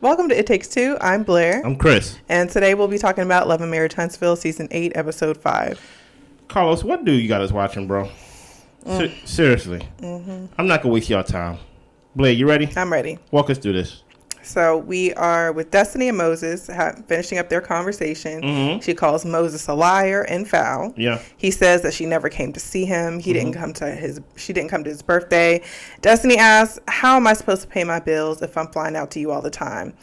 Welcome to It Takes Two. I'm Blair. I'm Chris. And today we'll be talking about Love and Marriage Huntsville, Season 8, Episode 5. Carlos, what do you got us watching, bro? Seriously. Mm-hmm. I'm not going to waste your time. Blair, you ready? I'm ready. Walk us through this. So we are with Destiny and Moses finishing up their conversation. Mm-hmm. She calls Moses a liar and foul. Yeah. He says that she never came to see him. She didn't come to his birthday. Destiny asks, how am I supposed to pay my bills if I'm flying out to you all the time?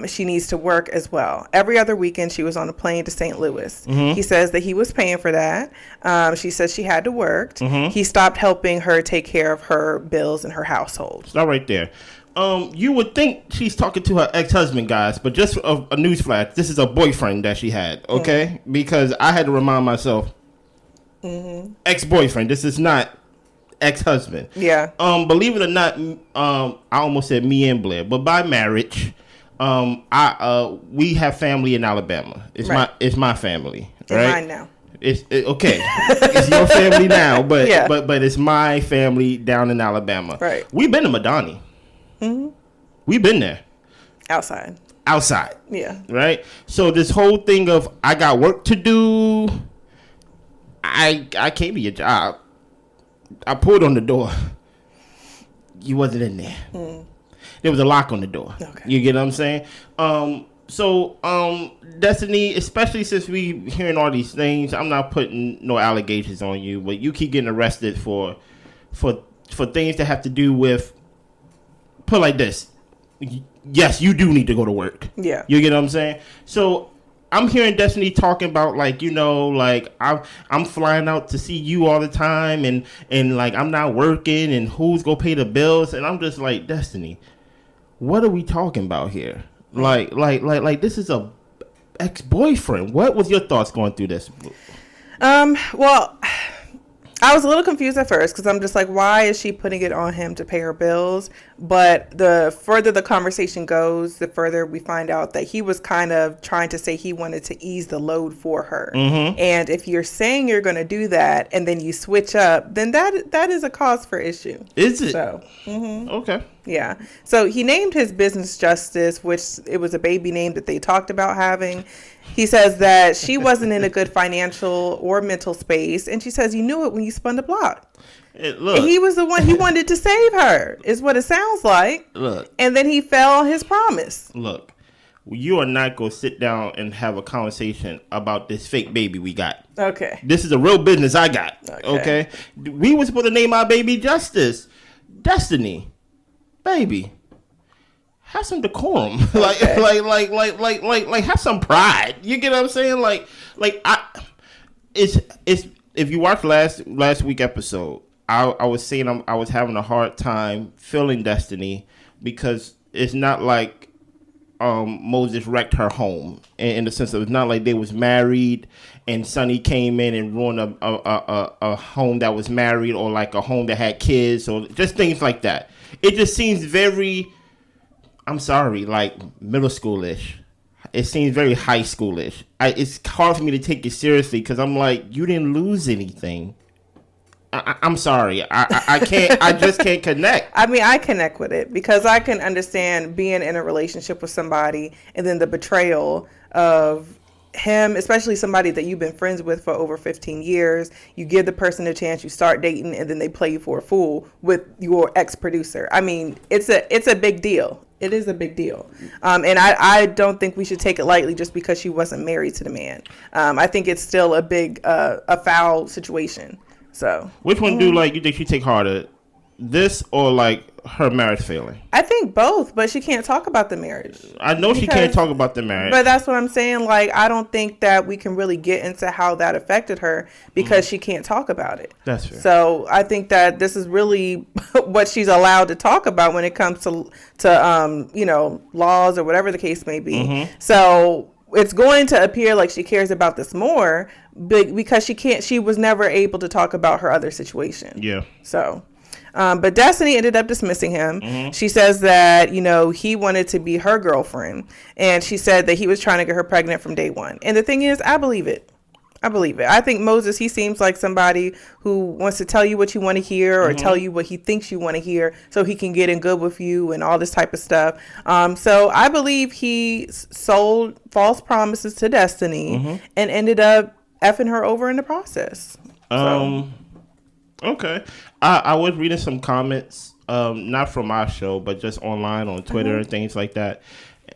She needs to work as well. Every other weekend she was on a plane to St. Louis. Mm-hmm. He says that he was paying for that. She says she had to work. Mm-hmm. He stopped helping her take care of her bills and her household. Stop right there. You would think she's talking to her ex-husband, guys, but just a newsflash, this is a boyfriend that she had, okay? Mm-hmm. Because I had to remind myself, ex-boyfriend, this is not ex-husband. Yeah. Believe it or not, I almost said me and Blair, but by marriage, we have family in Alabama. It's right. It's my family, right? It's mine now. Okay. It's your family now, but yeah. but it's my family down in Alabama. Right. We've been to Madani. Mm-hmm. We've been there. Outside. Yeah. Right? So this whole thing of I got work to do, I came to your job. I pulled on the door. You wasn't in there. Mm. There was a lock on the door. Okay. You get what I'm saying? So Destiny, especially since we hearing all these things, I'm not putting no allegations on you, but you keep getting arrested for things that have to do with, put it like this. Yes, you do need to go to work. Yeah. You get what I'm saying? So I'm hearing Destiny talking about I'm flying out to see you all the time and like I'm not working and who's gonna pay the bills, and I'm just like, Destiny, what are we talking about here? Like this is a ex-boyfriend. What was your thoughts going through this? Well, I was a little confused at first because I'm just like, why is she putting it on him to pay her bills? But the further the conversation goes, the further we find out that he was kind of trying to say he wanted to ease the load for her. Mm-hmm. And if you're saying you're going to do that and then you switch up, then that is a cause for issue. Is it? So, okay. Yeah. So he named his business Justice, which it was a baby name that they talked about having. He says that she wasn't in a good financial or mental space. And she says, you knew it when you spun the block. Look, he was the one, he wanted to save her, is what it sounds like. Look. And then he fell on his promise. Look, you are not going to sit down and have a conversation about this fake baby we got. Okay. This is a real business I got. Okay. We were supposed to name our baby Justice. Destiny. Baby. Have some decorum. Okay. like have some pride. You get what I'm saying? It's if you watched last week episode, I was saying I was having a hard time feeling Destiny because it's not like Moses wrecked her home in the sense of it's not like they was married and Sonny came in and ruined a home that was married or like a home that had kids or just things like that. It just seems very, I'm sorry, like middle schoolish. It seems very high schoolish. It's hard for me to take it seriously because I'm like, you didn't lose anything. I'm sorry. I can't. I just can't connect. I mean, I connect with it because I can understand being in a relationship with somebody and then the betrayal of him, especially somebody that you've been friends with for over 15 years. You give the person a chance, you start dating, and then they play you for a fool with your ex-producer. I mean, it's a big deal. It is a big deal. And I don't think we should take it lightly just because she wasn't married to the man. I think it's still a foul situation. So which one do you think she take harder, this or like her marriage failing? I think both, but she can't talk about the marriage. I know she can't talk about the marriage. But that's what I'm saying. Like, I don't think that we can really get into how that affected her because she can't talk about it. That's fair. So I think that this is really what she's allowed to talk about when it comes to laws or whatever the case may be. Mm-hmm. So it's going to appear like she cares about this more because she was never able to talk about her other situation. Yeah. So, but Destiny ended up dismissing him. Mm-hmm. She says that, he wanted to be her girlfriend. And she said that he was trying to get her pregnant from day one. And the thing is, I believe it. I believe it. I think Moses, he seems like somebody who wants to tell you what you want to hear or tell you what he thinks you want to hear so he can get in good with you and all this type of stuff. So I believe he sold false promises to Destiny and ended up effing her over in the process. Okay. I was reading some comments, not from our show, but just online on Twitter and things like that.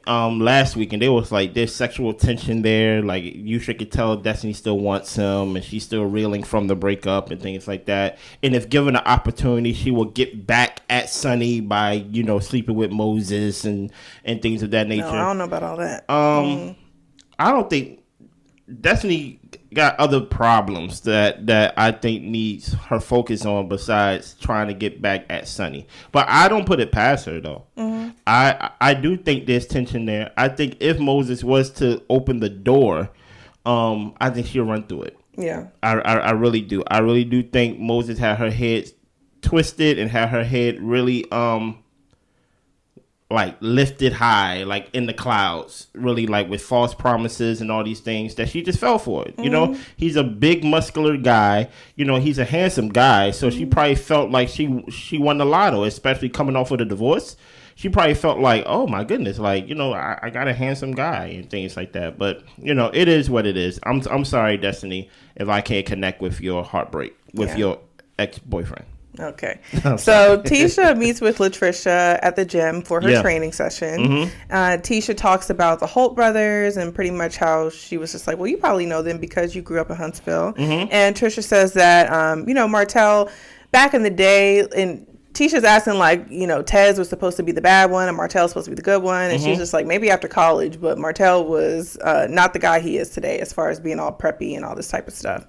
Last week, and there was like there's sexual tension there. Like you could tell Destiny still wants him, and she's still reeling from the breakup and things like that. And if given the opportunity, she will get back at Sonny by sleeping with Moses and things of that nature. No, I don't know about all that. I don't think Destiny got other problems that I think needs her focus on besides trying to get back at Sonny. But I don't put it past her though. I do think there's tension there. I think if Moses was to open the door, I think she'll run through it. Yeah. I really do. I really do think Moses had her head twisted and had her head really like lifted high, like in the clouds, really like with false promises and all these things that she just fell for it. He's a big muscular guy, he's a handsome guy. So she probably felt like she won the lotto, especially coming off of a divorce. She probably felt like, oh my goodness, like, I got a handsome guy and things like that. But, it is what it is. I'm sorry, Destiny, if I can't connect with your heartbreak, with your ex-boyfriend. Okay. So Tisha meets with Latisha at the gym for her training session. Tisha talks about the Holt brothers and pretty much how she was just like, well, you probably know them because you grew up in Huntsville. And Tricia says that, Martell, back in the day, and Tisha's asking like, Tez was supposed to be the bad one and Martell's supposed to be the good one. And she's just like, maybe after college, but Martell was not the guy he is today as far as being all preppy and all this type of stuff.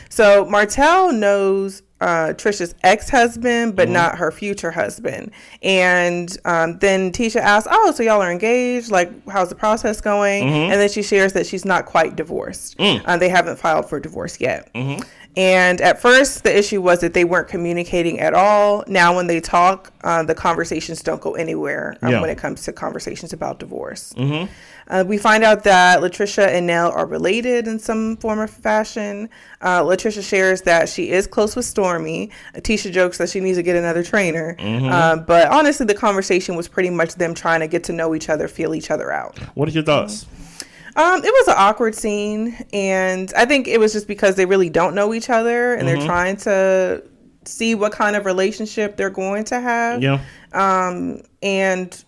So Martell knows Tricia's ex-husband, but not her future husband. And then Tisha asks, oh, so y'all are engaged? Like, how's the process going? And then she shares that she's not quite divorced. They haven't filed for divorce yet. And at first, the issue was that they weren't communicating at all. Now, when they talk, the conversations don't go anywhere when it comes to conversations about divorce. We find out that Latisha and Nell are related in some form or fashion. Latisha shares that she is close with Stormi. Tisha jokes that she needs to get another trainer. But honestly, the conversation was pretty much them trying to get to know each other, feel each other out. What are your thoughts? It was an awkward scene, and I think it was just because they really don't know each other, and they're trying to see what kind of relationship they're going to have. And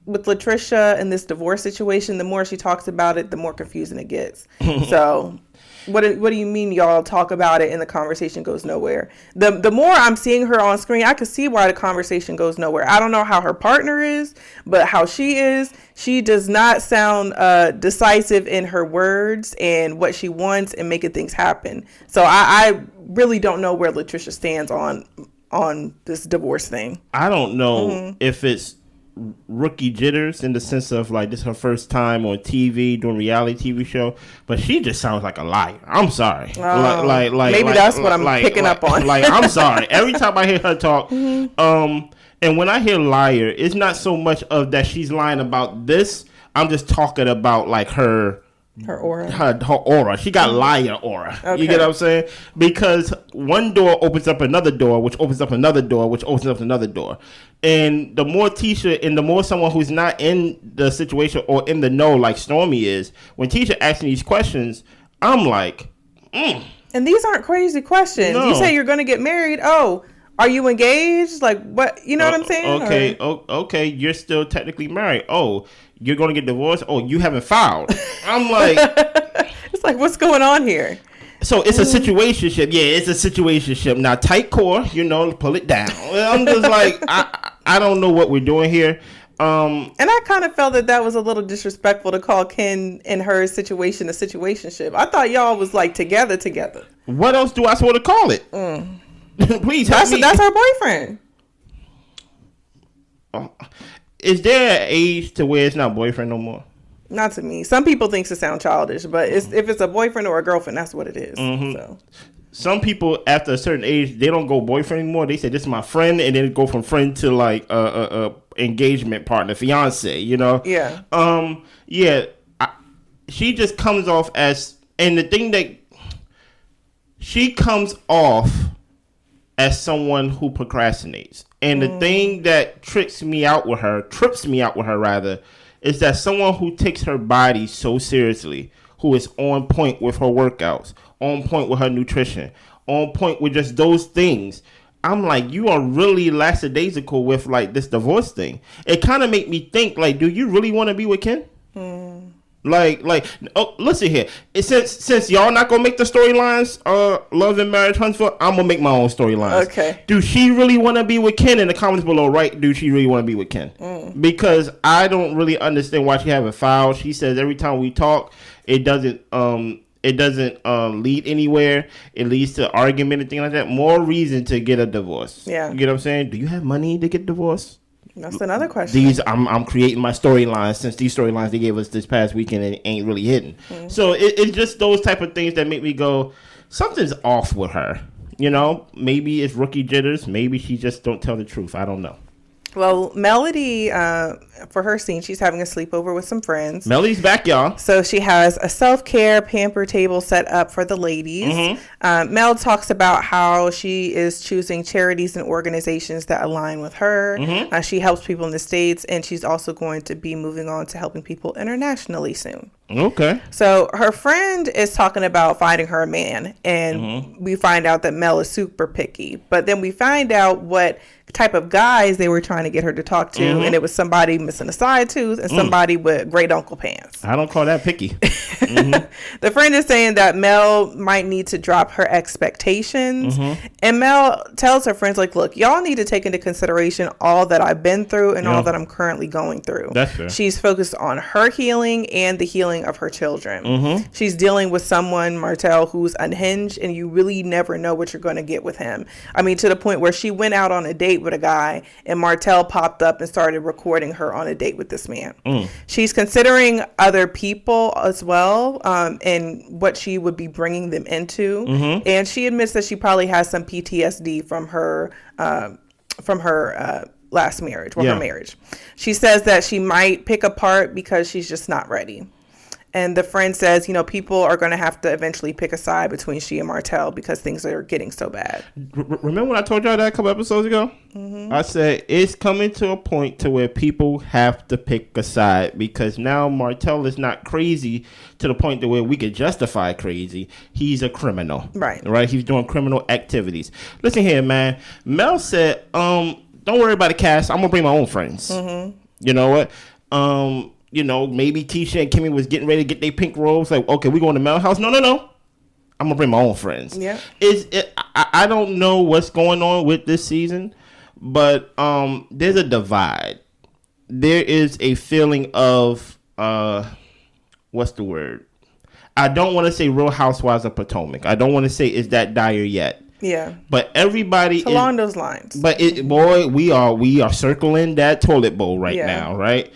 with Latisha and this divorce situation, the more she talks about it, the more confusing it gets. So what do you mean y'all talk about it and the conversation goes nowhere? The more I'm seeing her on screen, I can see why the conversation goes nowhere. I don't know how her partner is, but how she is, she does not sound decisive in her words and what she wants and making things happen. So I really don't know where Latisha stands on this divorce thing. I don't know if it's rookie jitters in the sense of like this is her first time on TV doing reality TV show, but she just sounds like a liar. I'm sorry. Maybe that's what I'm picking up on. I'm sorry. Every time I hear her talk, and when I hear liar, it's not so much of that she's lying about this. I'm just talking about like her aura. Her aura. She got liar aura. Okay. You get what I'm saying? Because one door opens up another door, which opens up another door, which opens up another door. And the more Tisha and the more someone who's not in the situation or in the know like Stormi is, when Tisha asks me these questions, I'm like, And these aren't crazy questions. No. You say you're going to get married. Oh, are you engaged? Like what? You know what I'm saying? Okay. Okay. You're still technically married. Oh, you're going to get divorced. Oh, you haven't filed. I'm like, it's like, what's going on here? So it's a situationship. Yeah, it's a situationship. Now, tight core, pull it down. I'm just like, I don't know what we're doing here. And I kind of felt that was a little disrespectful to call Ken and her situation a situationship. I thought y'all was like together. What else do I sort of call it? Please help me. That's her boyfriend. Is there an age to where it's not boyfriend no more? Not to me. Some people think it sounds childish, but if it's a boyfriend or a girlfriend, that's what it is. So. Some people after a certain age, they don't go boyfriend anymore. They say this is my friend, and then go from friend to like engagement partner, fiance. Yeah. She just comes off as, and the thing that she comes off as someone who procrastinates. And the thing that trips me out with her rather, is that someone who takes her body so seriously, who is on point with her workouts, on point with her nutrition, on point with just those things. I'm like, you are really lackadaisical with like this divorce thing. It kind of make me think, like, do you really want to be with Ken? Like, oh, listen here. Since y'all not gonna make the storylines, Love and Marriage, Huntsville, I'm gonna make my own storylines. Okay. Do she really want to be with Ken? In the comments below, right? Do she really want to be with Ken? Because I don't really understand why she haven't filed. She says every time we talk, it doesn't lead anywhere. It leads to argument and things like that. More reason to get a divorce. Yeah. You get what I'm saying? Do you have money to get divorced? That's another question. I'm creating my storylines, since these storylines they gave us this past weekend and it ain't really hitting. So it's just those type of things that make me go, something's off with her. You know, maybe it's rookie jitters. Maybe she just don't tell the truth. I don't know. Well, Melody, for her scene, she's having a sleepover with some friends. Melody's back, y'all. So she has a self-care pamper table set up for the ladies. Mel talks about how she is choosing charities and organizations that align with her. She helps people in the States, and she's also going to be moving on to helping people internationally soon. Okay. So her friend is talking about finding her a man, and we find out that Mel is super picky. But then we find out what type of guys they were trying to get her to talk to, and it was somebody missing a side tooth and somebody with great uncle pants. I don't call that picky. The friend is saying that Mel might need to drop her expectations, and Mel tells her friends, like, look, y'all need to take into consideration all that I've been through and all that I'm currently going through. That's fair. She's focused on her healing and the healing of her children. She's dealing with someone, Martell, who's unhinged, and you really never know what you're going to get with him. I mean, to the point where she went out on a date with a guy, and Martell popped up and started recording her on a date with this man. She's considering other people as well, and what she would be bringing them into. And she admits that she probably has some PTSD from her last marriage, her marriage. She says that she might pick apart because she's just not ready. And the friend says, you know, people are going to have to eventually pick a side between she and Martell because things are getting so bad. Remember when I told y'all that a couple episodes ago? I said it's coming to a point to where people have to pick a side, because now Martell is not crazy to the point to where we could justify crazy. He's a criminal. Right? He's doing criminal activities. Listen here, man. Mel said, don't worry about the cast. I'm going to bring my own friends. You know what? You know, maybe Tisha and Kimmy was getting ready to get their pink robes. Like, okay, we going to Mel's house. No. I'm going to bring my own friends. Yeah. I don't know what's going on with this season, but there's a divide. There is a feeling of, what's the word? I don't want to say Real Housewives of Potomac. I don't want to say is that dire yet. Yeah. But everybody it's along those lines. But we are circling that toilet bowl right now, right?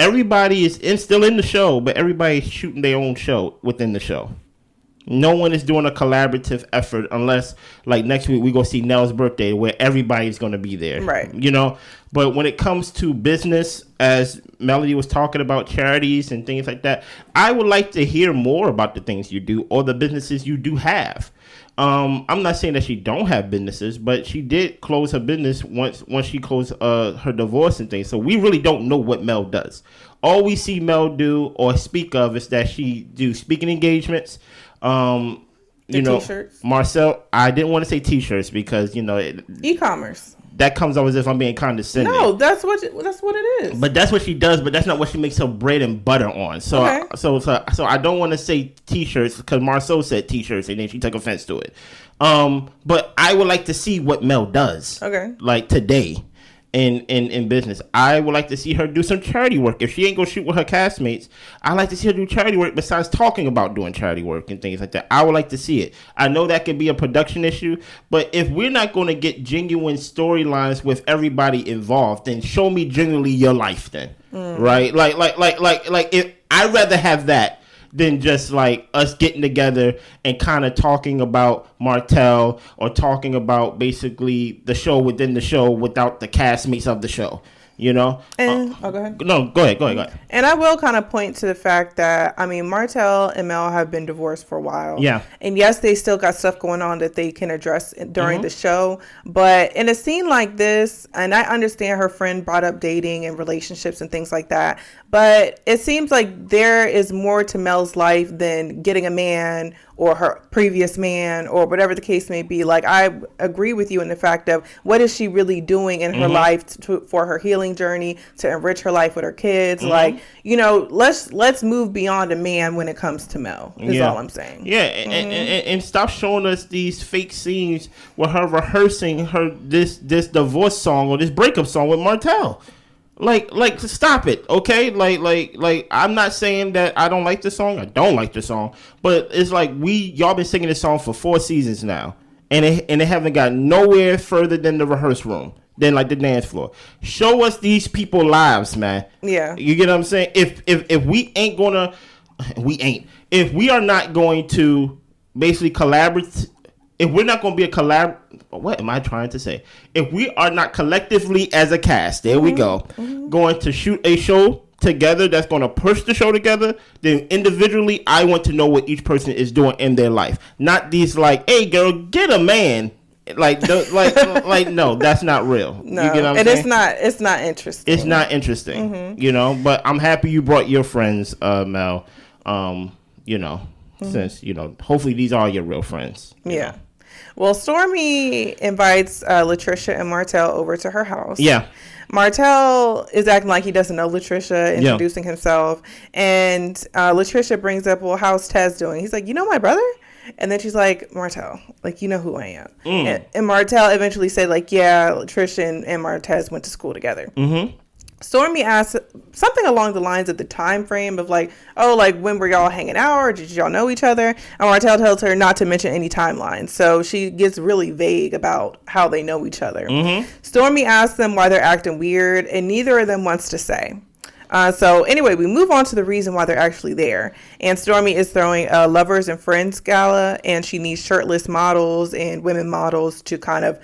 Everybody is still in the show, but everybody's shooting their own show within the show. No one is doing a collaborative effort unless, like, next week we go see Nell's birthday where everybody's going to be there. Right. You know, but when it comes to business, as Melody was talking about charities and things like that, I would like to hear more about the things you do or the businesses you do have. I'm not saying that she don't have businesses, but she did close her business once she closed her divorce and things. So we really don't know what Mel does. All we see Mel do or speak of is that she do speaking engagements. You know, t-shirts. Marcel, I didn't want to say t-shirts because, you know, e-commerce. That comes off as if I'm being condescending. No, that's what it is. But that's what she does. But that's not what she makes her bread and butter on. So, okay. So I don't want to say t-shirts because Marceau said t-shirts and then she took offense to it. But I would like to see what Mel does. Okay. Like today, in business, I would like to see her do some charity work. If she ain't gonna shoot with her castmates, I like to see her do charity work besides talking about doing charity work and things like that. I would like to see it. I know that could be a production issue, but if we're not going to get genuine storylines with everybody involved, then show me genuinely your life then. Right? Like if I'd rather have that than just like us getting together and kind of talking about Martell or talking about basically the show within the show without the castmates of the show. You know? And go ahead. No, go ahead. And I will kind of point to the fact that, I mean, Martell and Mel have been divorced for a while. Yeah. And yes, they still got stuff going on that they can address during the show. But in a scene like this, and I understand her friend brought up dating and relationships and things like that, but it seems like there is more to Mel's life than getting a man or her previous man or whatever the case may be. Like, I agree with you in the fact of what is she really doing in her life for her healing journey, to enrich her life with her kids. Like, you know, let's move beyond a man when it comes to Mel is all I'm saying. Yeah. And stop showing us these fake scenes with her rehearsing this divorce song or this breakup song with Martell. Like, stop it, okay? Like, I'm not saying that I don't like the song. I don't like the song, but it's like y'all been singing this song for 4 seasons now, and it haven't got nowhere further than the rehearse room, than like the dance floor. Show us these people lives, man. Yeah, you get what I'm saying? If we ain't gonna, if we are not going to basically collaborate. If we're not going to be what am I trying to say? If we are not collectively as a cast, there we go, going to shoot a show together that's going to push the show together, then individually, I want to know what each person is doing in their life. Not these like, hey girl, get a man. Like, no, that's not real. No, you get what I'm saying? It's not interesting. It's not interesting, you know, but I'm happy you brought your friends, Mel, you know, since, you know, hopefully these are your real friends. Yeah. Know. Well, Stormi invites Latricia and Martell over to her house. Yeah. Martell is acting like he doesn't know Latricia, introducing himself. And Latricia brings up, well, how's Tez doing? He's like, you know my brother? And then she's like, Martell, like, you know who I am. And Martell eventually said, like, yeah, Tricia and Martez went to school together. Stormi asked something along the lines of the time frame of like, oh, like when were y'all hanging out or did y'all know each other? And Martell tells her not to mention any timeline. So she gets really vague about how they know each other. Stormi asks them why they're acting weird and neither of them wants to say. So anyway, we move on to the reason why they're actually there. And Stormi is throwing a lovers and friends gala and she needs shirtless models and women models to kind of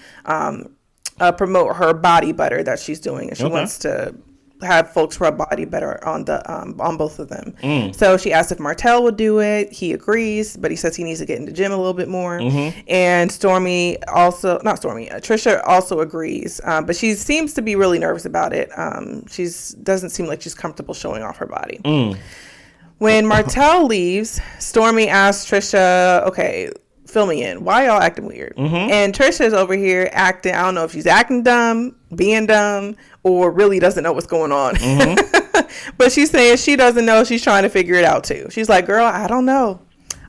promote her body butter that she's doing, and she wants to have folks rub body butter on both of them. So she asked if Martell would do it. He agrees, but he says he needs to get in the gym a little bit more. And Tricia also agrees, but she seems to be really nervous about it. Doesn't seem like she's comfortable showing off her body. When Martell leaves, Stormi asks Tricia, okay, fill me in. Why y'all acting weird? And Trisha's over here acting, I don't know if she's acting dumb, being dumb, or really doesn't know what's going on. But she's saying she doesn't know. She's trying to figure it out too. She's like, girl, I don't know.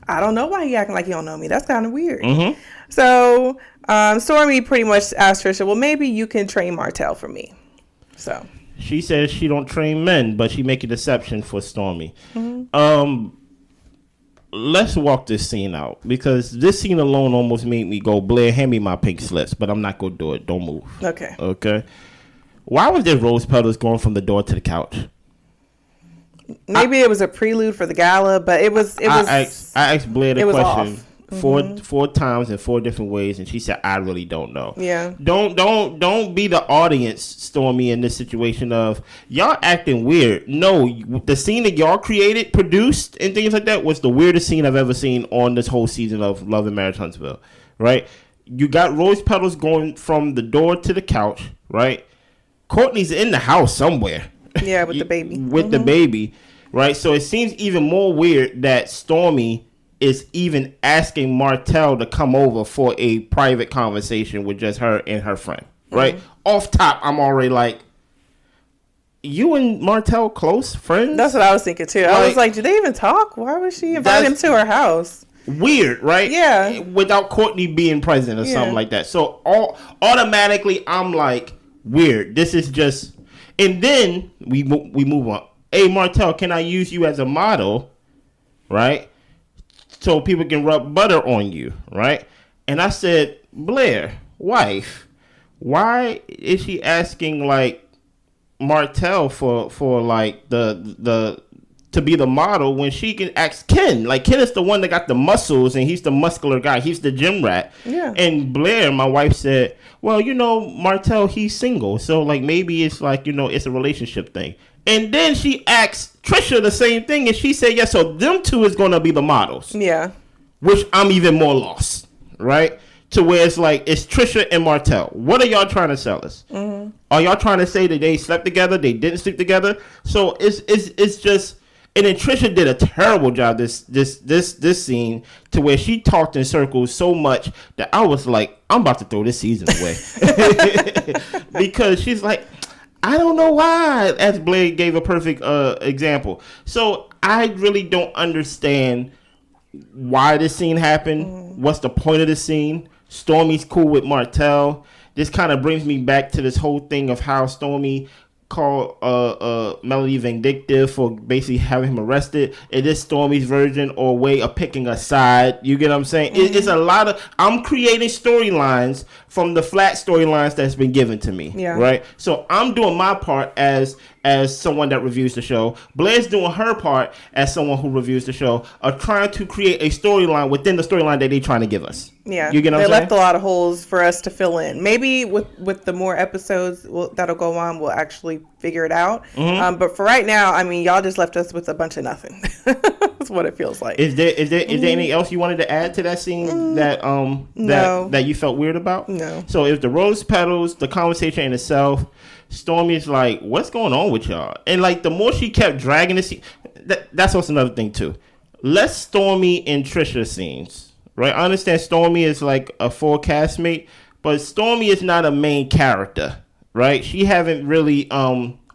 I don't know why you acting like you don't know me. That's kind of weird. So Stormi pretty much asked Trisha, well, maybe you can train Martell for me. So she says she don't train men, but she make a deception for Stormi. Let's walk this scene out because this scene alone almost made me go, Blair, hand me my pink slips, but I'm not going to do it. Don't move. Okay. Why was there rose petals going from the door to the couch? Maybe it was a prelude for the gala, but it was. I asked Blair the question four times in 4 different ways, and she said, "I really don't know." Yeah. Don't be the audience, Stormi, in this situation of y'all acting weird. No, the scene that y'all created, produced, and things like that was the weirdest scene I've ever seen on this whole season of Love and Marriage Huntsville. Right? You got rose petals going from the door to the couch. Right? Courtney's in the house somewhere. Yeah, with the baby. The baby. Right? So it seems even more weird that Stormi is even asking Martell to come over for a private conversation with just her and her friend, right? Off top, I'm already like, you and Martell close friends? That's what I was thinking too. I was like, did they even talk? Why would she invite him to her house? Weird, right? Yeah. Without Courtney being present or something like that. So automatically, I'm like, weird. This is just, and then we move on. Hey, Martell, can I use you as a model, right? So people can rub butter on you, right? And I said, Blair, wife, why is she asking like Martell for like the to be the model when she can ask Ken. Like, Ken is the one that got the muscles, and he's the muscular guy. He's the gym rat. Yeah. And Blair, my wife, said, well, Martell, he's single. So, like, maybe it's like, it's a relationship thing. And then she asked Tricia the same thing, and she said, yeah, so them two is going to be the models. Yeah. Which I'm even more lost, right? To where it's like, it's Tricia and Martell. What are y'all trying to sell us? Mm-hmm. Are y'all trying to say that they slept together, they didn't sleep together? So it's just, and then Tricia did a terrible job this scene, to where she talked in circles so much that I was like, I'm about to throw this season away. Because she's like, I don't know why, as Blade gave a perfect example. So I really don't understand why this scene happened. Mm-hmm. What's the point of the scene? Stormi's cool with Martell. This kind of brings me back to this whole thing of how Stormi called Melody vindictive for basically having him arrested. It is Stormi's version or way of picking a side. You get what I'm saying? Mm-hmm. It's a lot of, I'm creating storylines from the flat storylines that's been given to me. Yeah. Right? So I'm doing my part as someone that reviews the show. Blair's doing her part as someone who reviews the show, of trying to create a storyline within the storyline that they're trying to give us. Yeah, you get what I'm saying? They left a lot of holes for us to fill in. Maybe with the more episodes that'll go on, we'll actually figure it out. Mm-hmm. But for right now, I mean, y'all just left us with a bunch of nothing. That's what it feels like. Is there anything else you wanted to add to that scene that you felt weird about? No. So if the rose petals, the conversation in itself, Stormi's like, what's going on with y'all? And like, the more she kept dragging this, that's also another thing too. Less Stormi and Tricia scenes. Right, I understand Stormi is like a full castmate, but Stormi is not a main character, right? She haven't really,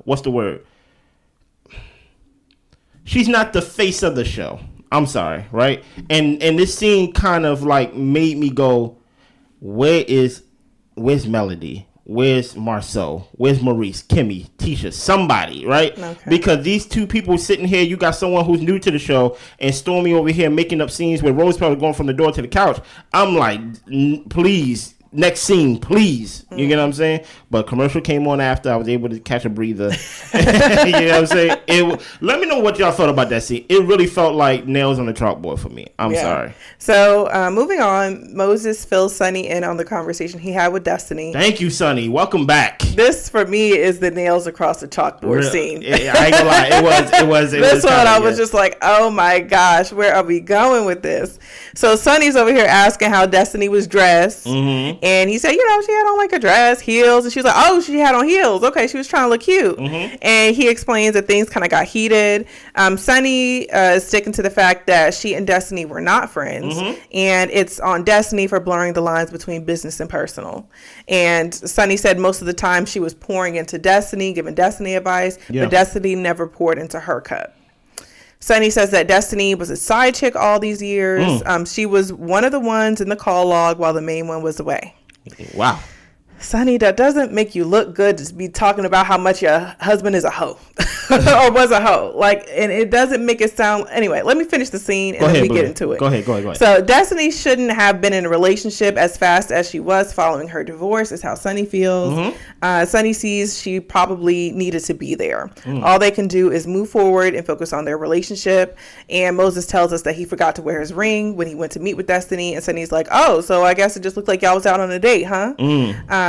what's the word? She's not the face of the show. I'm sorry, right? And this scene kind of like made me go, where's Melody? Where's Marsau? Where's Maurice? Kimmy? Tisha? Somebody, right? Okay. Because these two people sitting here, you got someone who's new to the show, and Stormi over here making up scenes where Rose Petal going from the door to the couch. I'm like, please, next scene, please. You get what I'm saying? But commercial came on after. I was able to catch a breather. You know what I'm saying? Let me know what y'all thought about that scene. It really felt like nails on the chalkboard for me. I'm sorry. So moving on, Moses fills Sonny in on the conversation he had with Destiny. Thank you, Sonny. Welcome back. This for me is the nails across the chalkboard scene. I ain't gonna lie. It was. This one I was just like, oh my gosh, where are we going with this? So Sonny's over here asking how Destiny was dressed. Mm-hmm. And he said, she had on like a dress, heels. And she was like, oh, she had on heels. Okay, she was trying to look cute. Mm-hmm. And he explains that things kind of got heated. Sonny is sticking to the fact that she and Destiny were not friends. Mm-hmm. And it's on Destiny for blurring the lines between business and personal. And Sonny said most of the time she was pouring into Destiny, giving Destiny advice, but Destiny never poured into her cup. Sonny says that Destiny was a side chick all these years. She was one of the ones in the call log while the main one was away. Wow. Sonny, that doesn't make you look good to be talking about how much your husband is a hoe or was a hoe. Like, and it doesn't make it sound. Anyway, let me finish the scene and then we get into it. Go ahead. So Destiny shouldn't have been in a relationship as fast as she was following her divorce, is how Sonny feels. Mm-hmm. Sonny sees she probably needed to be there. All they can do is move forward and focus on their relationship. And Moses tells us that he forgot to wear his ring when he went to meet with Destiny. And Sonny's like, oh, so I guess it just looked like y'all was out on a date, huh?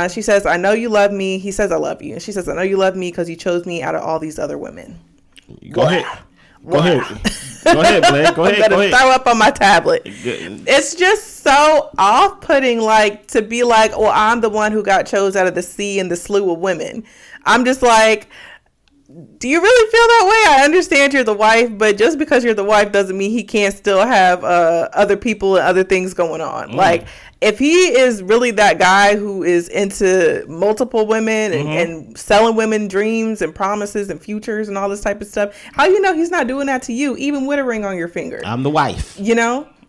She says, I know you love me. He says, I love you. And she says, I know you love me because you chose me out of all these other women. Go ahead. Go ahead, Blake. Go ahead. Throw up on my tablet. It's just so off-putting, like, to be like, well, I'm the one who got chose out of the sea and the slew of women. I'm just like, do you really feel that way? I understand you're the wife, but just because you're the wife doesn't mean he can't still have other people and other things going on. Like, if he is really that guy who is into multiple women and selling women dreams and promises and futures and all this type of stuff, how you know he's not doing that to you, even with a ring on your finger? I'm the wife.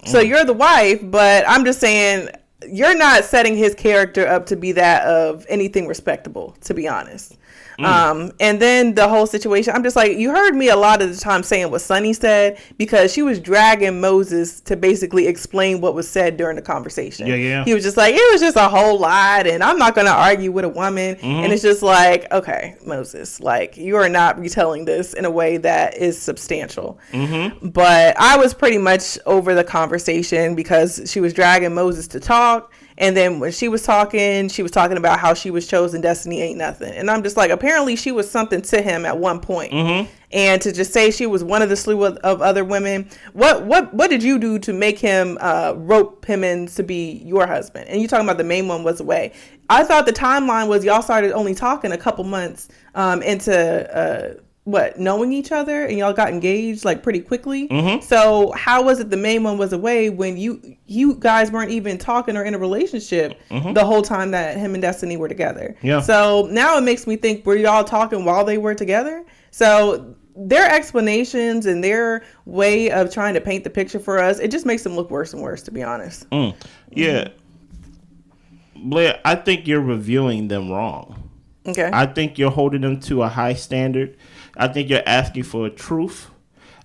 So you're the wife, but I'm just saying, you're not setting his character up to be that of anything respectable, to be honest. And then the whole situation, I'm just like, you heard me a lot of the time saying what Sunny said, because she was dragging Moses to basically explain what was said during the conversation. Yeah. He was just like, it was just a whole lot, and I'm not going to argue with a woman. And it's just like, okay, Moses, like, you are not retelling this in a way that is substantial. But I was pretty much over the conversation because she was dragging Moses to talk. And then when she was talking about how she was chosen, destiny ain't nothing. And I'm just like, apparently she was something to him at one point. And to just say she was one of the slew of other women, what did you do to make him rope him in to be your husband? And you talking about the main one was away. I thought the timeline was y'all started only talking a couple months into knowing each other, and y'all got engaged like pretty quickly. So how was it the main one was away when you guys weren't even talking or in a relationship the whole time that him and Destiny were together? So now it makes me think, were y'all talking while they were together? So their explanations and their way of trying to paint the picture for us, it just makes them look worse and worse, to be honest. Yeah. Blair, I think you're reviewing them wrong. Okay. I think you're holding them to a high standard. I think you're asking for truth.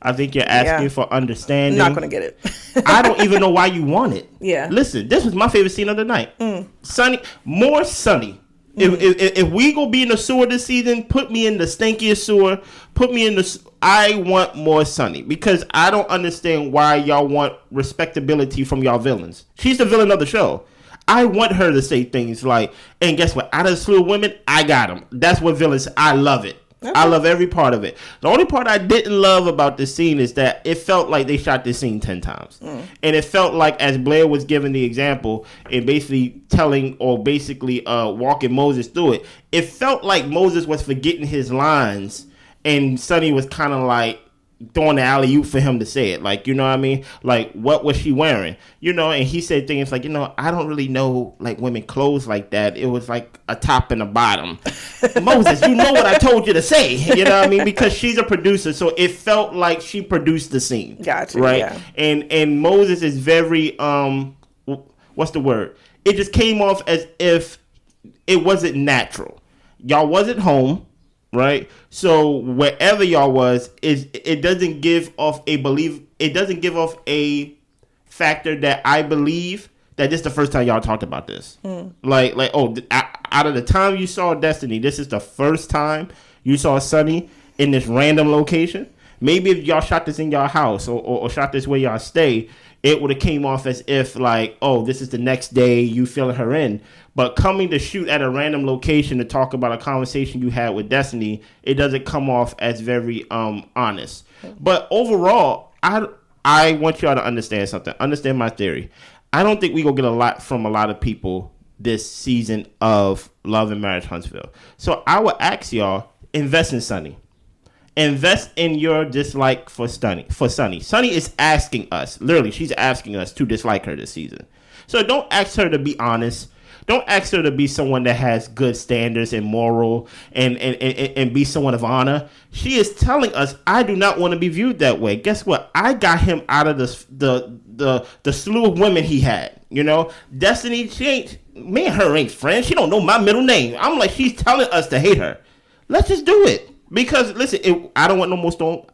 I think you're asking for understanding. Not going to get it. I don't even know why you want it. Yeah. Listen, this was my favorite scene of the night. Sunny, more Sunny. If we go be in the sewer this season, put me in the stinkiest sewer. Put me in the... I want more Sunny, because I don't understand why y'all want respectability from y'all villains. She's the villain of the show. I want her to say things like, and guess what? Out of the slew of women, I got them. That's what villains... I love it. Okay. I love every part of it. The only part I didn't love about this scene is that it felt like they shot this scene 10 times. And it felt like, as Blair was giving the example and basically telling or basically walking Moses through it, it felt like Moses was forgetting his lines and Sunny was kind of like throwing the alley-oop for him to say it. Like, you know what I mean? Like, what was she wearing? You know, and he said things like, you know, I don't really know, like, women clothes like that. It was like a top and a bottom. Moses, you know what I told you to say. You know what I mean? Because she's a producer, so it felt like she produced the scene. Gotcha, right? Yeah. And Moses is very, what's the word? It just came off as if it wasn't natural. Y'all wasn't home. Right, so wherever y'all was, it doesn't give off a belief. It doesn't give off a factor that I believe that this is the first time y'all talked about this. Like out of the time you saw Destiny, this is the first time you saw Sunny in this random location. Maybe if y'all shot this in y'all house or shot this where y'all stay, it would have came off as if like, oh, this is the next day you filling her in. But coming to shoot at a random location to talk about a conversation you had with Destiny, it doesn't come off as very honest. But overall, I want y'all to understand something. Understand my theory. I don't think we gonna get a lot from a lot of people this season of Love and Marriage Huntsville. So I would ask y'all, invest in Sunny. Invest in your dislike for Sunny. Sunny is asking us, literally, she's asking us to dislike her this season. So don't ask her to be honest. Don't ask her to be someone that has good standards and moral and be someone of honor. She is telling us, I do not want to be viewed that way. Guess what? I got him out of the slew of women he had. You know, Destiny, she ain't, me and her ain't friends. She don't know my middle name. I'm like, she's telling us to hate her. Let's just do it. Because listen, I don't want no more Stormi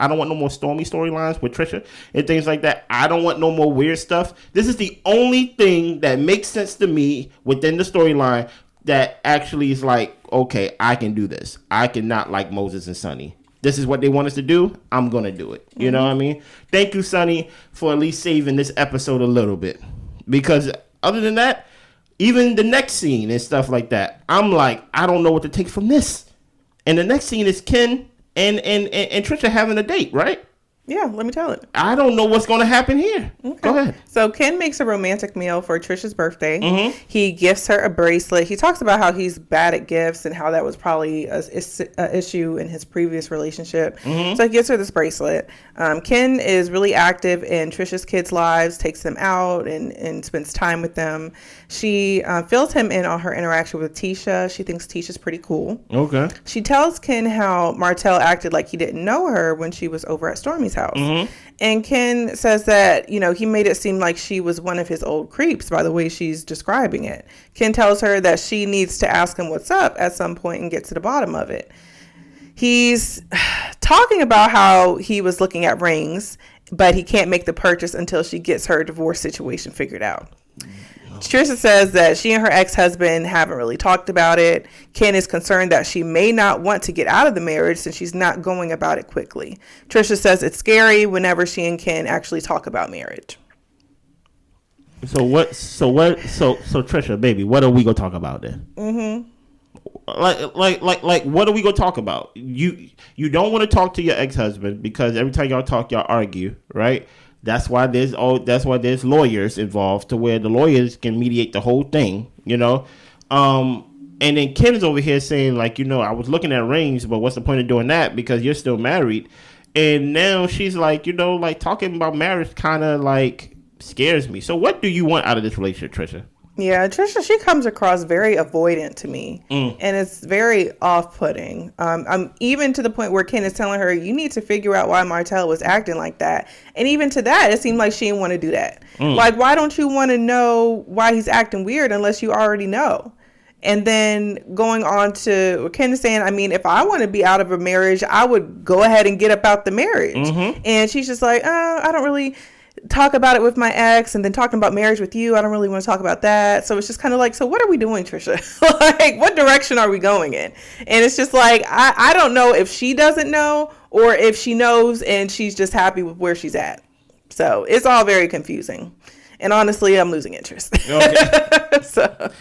storylines with Tricia and things like that. I don't want no more weird stuff. This is the only thing that makes sense to me within the storyline that actually is like, okay, I can do this. I cannot like Moses and Sunny. This is what they want us to do. I'm gonna do it. You know what I mean? Thank you, Sunny, for at least saving this episode a little bit. Because other than that, even the next scene and stuff like that, I'm like, I don't know what to take from this. And the next scene is Ken and Tricia having a date, right? Yeah, let me tell it. I don't know what's going to happen here. Okay. Go ahead. So Ken makes a romantic meal for Tricia's birthday. He gifts her a bracelet. He talks about how he's bad at gifts and how that was probably a issue in his previous relationship. So he gives her this bracelet. Ken is really active in Tricia's kids' lives, takes them out and spends time with them. She fills him in on her interaction with Tisha. She thinks Tisha's pretty cool. Okay. She tells Ken how Martell acted like he didn't know her when she was over at Stormi's house. Mm-hmm. And Ken says that, he made it seem like she was one of his old creeps by the way she's describing it. Ken tells her that she needs to ask him what's up at some point and get to the bottom of it. He's talking about how he was looking at rings, but he can't make the purchase until she gets her divorce situation figured out. Tricia says that she and her ex-husband haven't really talked about it. Ken is concerned that she may not want to get out of the marriage since she's not going about it quickly. Tricia says it's scary whenever she and Ken actually talk about marriage. So Tricia, baby, what are we gonna talk about then? Mm-hmm. Like, what are we gonna talk about? You don't want to talk to your ex-husband because every time y'all talk, y'all argue, right? That's why there's lawyers involved to where the lawyers can mediate the whole thing, And then Ken's over here saying like, I was looking at rings, but what's the point of doing that? Because you're still married. And now she's like, like talking about marriage kind of like scares me. So what do you want out of this relationship, Tricia? Yeah, Tricia, she comes across very avoidant to me, and it's very off-putting. I'm even to the point where Ken is telling her, you need to figure out why Martell was acting like that. And even to that, it seemed like she didn't want to do that. Like, why don't you want to know why he's acting weird unless you already know? And then going on to Ken is saying, I mean, if I want to be out of a marriage, I would go ahead and get up out the marriage. Mm-hmm. And she's just like, I don't really talk about it with my ex, and then talking about marriage with you, I don't really want to talk about that. So it's just kind of like, so what are we doing, Tricia? Like, what direction are we going in? And it's just like, I don't know if she doesn't know or if she knows and she's just happy with where she's at. So it's all very confusing. And honestly, I'm losing interest. Okay. So,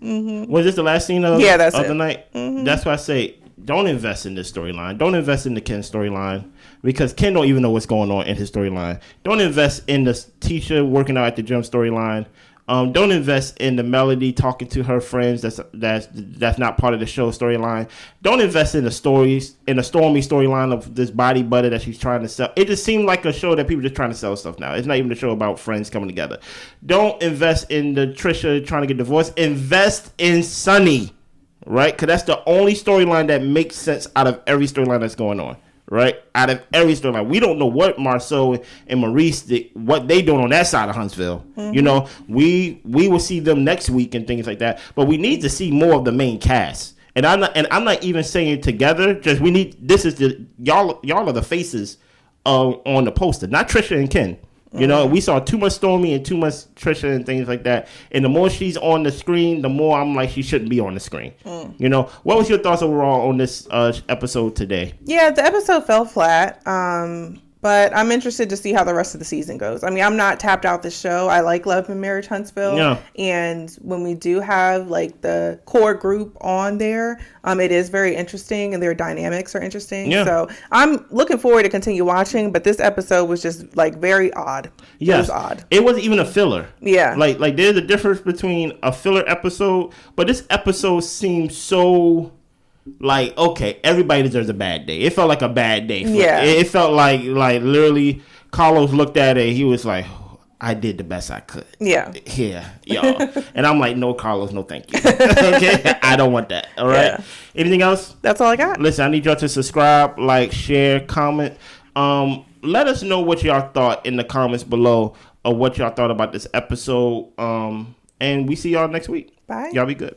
was this the last scene of the night? Mm-hmm. That's why I say, don't invest in this storyline. Don't invest in the Ken storyline because Ken don't even know what's going on in his storyline. Don't invest in the Tisha working out at the gym storyline. Don't invest in the Melody talking to her friends. That's not part of the show storyline. Don't invest in the Stormi storyline of this body butter that she's trying to sell. It just seemed like a show that people are just trying to sell stuff now. It's not even a show about friends coming together. Don't invest in the Tricia trying to get divorced. Invest in Sunny. Right? Because that's the only storyline that makes sense out of every storyline that's going on. Right? Out of every storyline. We don't know what Marsau and Maurice what they doing on that side of Huntsville. Mm-hmm. We will see them next week and things like that. But we need to see more of the main cast. And I'm not even saying together. Just we need y'all are the faces on the poster, not Tricia and Ken. We saw too much Stormi and too much Tricia and things like that. And the more she's on the screen, the more I'm like, she shouldn't be on the screen. What was your thoughts overall on this episode today? Yeah, the episode fell flat. But I'm interested to see how the rest of the season goes. I mean, I'm not tapped out the show. I like Love and Marriage Huntsville. Yeah. And when we do have like the core group on there, it is very interesting and their dynamics are interesting. Yeah. So I'm looking forward to continue watching, but this episode was just like very odd. Yes. It was odd. It wasn't even a filler. Yeah. Like there's a difference between a filler episode, but this episode seems so like, okay, everybody deserves a bad day. It felt like a bad day. It felt like literally Carlos looked at it and he was like, I did the best I could. Yeah. Here, y'all. And I'm like, no, Carlos, no thank you. Okay? I don't want that. All right? Yeah. Anything else? That's all I got. Listen, I need y'all to subscribe, like, share, comment. Let us know what y'all thought in the comments below of what y'all thought about this episode. And we see y'all next week. Bye. Y'all be good.